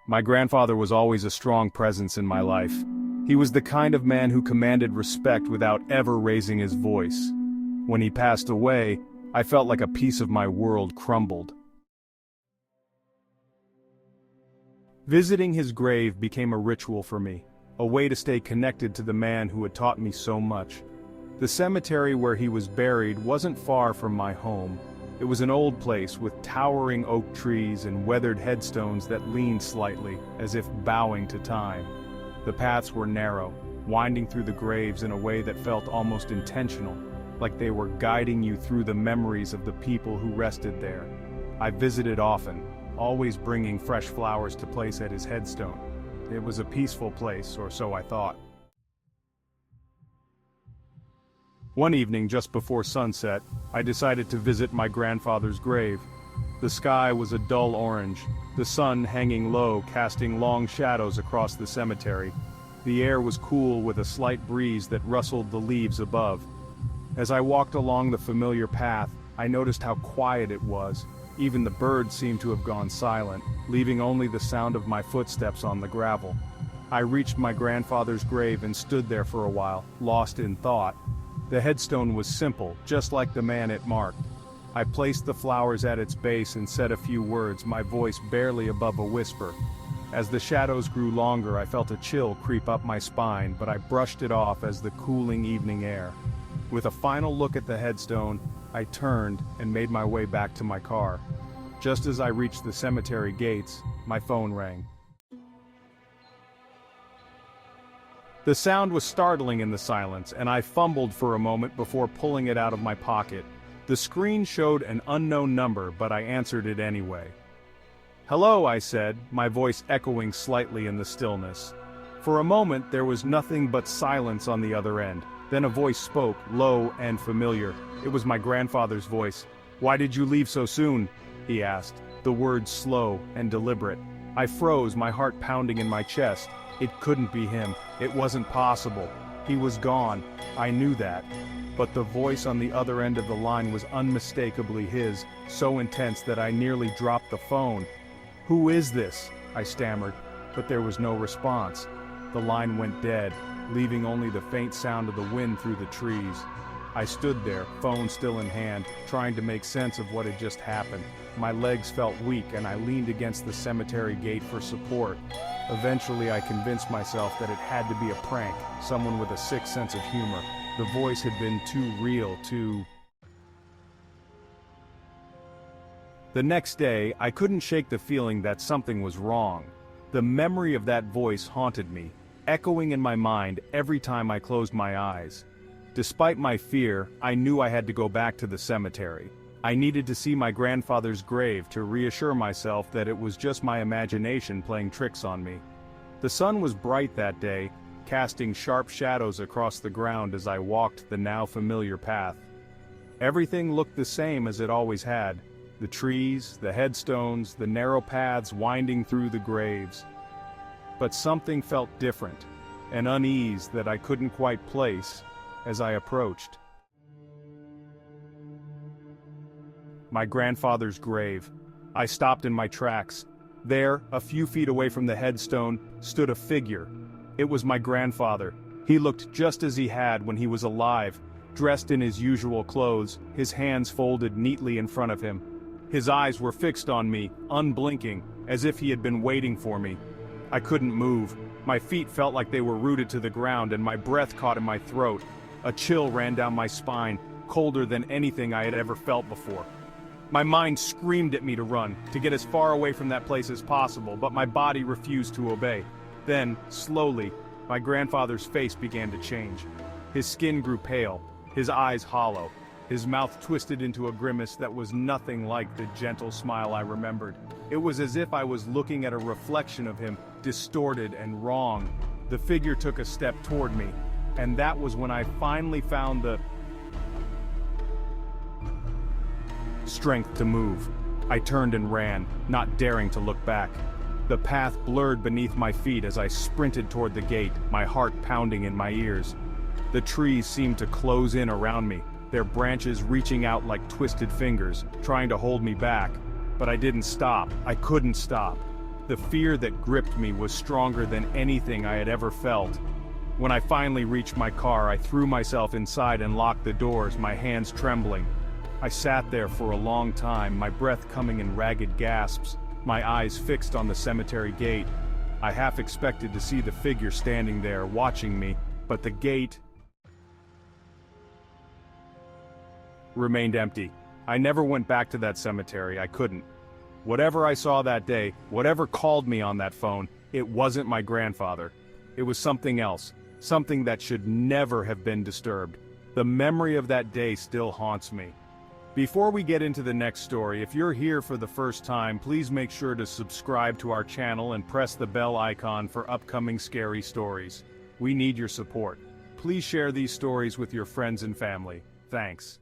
My grandfather was always a strong presence in my life. He was the kind of man who commanded respect without ever raising his voice. When he passed away, I felt like a piece of my world crumbled. Visiting his grave became a ritual for me, a way to stay connected to the man who had taught me so much. The cemetery where he was buried wasn't far from my home. It was an old place with towering oak trees and weathered headstones that leaned slightly, as if bowing to time. The paths were narrow, winding through the graves in a way that felt almost intentional, like they were guiding you through the memories of the people who rested there. I visited often, always bringing fresh flowers to place at his headstone. It was a peaceful place, or so I thought. One evening just before sunset, I decided to visit my grandfather's grave. The sky was a dull orange, the sun hanging low, casting long shadows across the cemetery. The air was cool with a slight breeze that rustled the leaves above. As I walked along the familiar path, I noticed how quiet it was. Even the birds seemed to have gone silent, leaving only the sound of my footsteps on the gravel. I reached my grandfather's grave and stood there for a while, lost in thought. The headstone was simple, just like the man it marked. I placed the flowers at its base and said a few words, my voice barely above a whisper. As the shadows grew longer, I felt a chill creep up my spine, but I brushed it off as the cooling evening air. With a final look at the headstone, I turned and made my way back to my car. Just as I reached the cemetery gates, my phone rang. The sound was startling in the silence, and I fumbled for a moment before pulling it out of my pocket. The screen showed an unknown number, but I answered it anyway. "Hello," I said, my voice echoing slightly in the stillness. For a moment there was nothing but silence on the other end. Then a voice spoke, low and familiar. It was my grandfather's voice. "Why did you leave so soon?" he asked, the words slow and deliberate. I froze, my heart pounding in my chest. It couldn't be him. It wasn't possible. He was gone. I knew that. But the voice on the other end of the line was unmistakably his, so intense that I nearly dropped the phone. "Who is this?" I stammered, but there was no response. The line went dead, leaving only the faint sound of the wind through the trees. I stood there, phone still in hand, trying to make sense of what had just happened. My legs felt weak and I leaned against the cemetery gate for support. Eventually I convinced myself that it had to be a prank, someone with a sick sense of humor. The voice had been too real, too... The next day, I couldn't shake the feeling that something was wrong. The memory of that voice haunted me, echoing in my mind every time I closed my eyes. Despite my fear, I knew I had to go back to the cemetery. I needed to see my grandfather's grave to reassure myself that it was just my imagination playing tricks on me. The sun was bright that day, casting sharp shadows across the ground as I walked the now familiar path. Everything looked the same as it always had. The trees, the headstones, the narrow paths winding through the graves. But something felt different, an unease that I couldn't quite place as I approached. My grandfather's grave. I stopped in my tracks. There, a few feet away from the headstone, stood a figure. It was my grandfather. He looked just as he had when he was alive, dressed in his usual clothes, his hands folded neatly in front of him. His eyes were fixed on me, unblinking, as if he had been waiting for me. I couldn't move. My feet felt like they were rooted to the ground and my breath caught in my throat. A chill ran down my spine, colder than anything I had ever felt before. My mind screamed at me to run, to get as far away from that place as possible, but my body refused to obey. Then, slowly, my grandfather's face began to change. His skin grew pale, his eyes hollow, his mouth twisted into a grimace that was nothing like the gentle smile I remembered. It was as if I was looking at a reflection of him, distorted and wrong. The figure took a step toward me, and that was when I finally found the strength to move. I turned and ran, not daring to look back. The path blurred beneath my feet as I sprinted toward the gate, my heart pounding in my ears. The trees seemed to close in around me, their branches reaching out like twisted fingers, trying to hold me back. But I didn't stop. I couldn't stop. The fear that gripped me was stronger than anything I had ever felt. When I finally reached my car, I threw myself inside and locked the doors, my hands trembling. I sat there for a long time, my breath coming in ragged gasps, my eyes fixed on the cemetery gate. I half expected to see the figure standing there, watching me, but the gate remained empty. I never went back to that cemetery, I couldn't. Whatever I saw that day, whatever called me on that phone, it wasn't my grandfather. It was something else, something that should never have been disturbed. The memory of that day still haunts me. Before we get into the next story, if you're here for the first time, please make sure to subscribe to our channel and press the bell icon for upcoming scary stories. We need your support. Please share these stories with your friends and family. Thanks.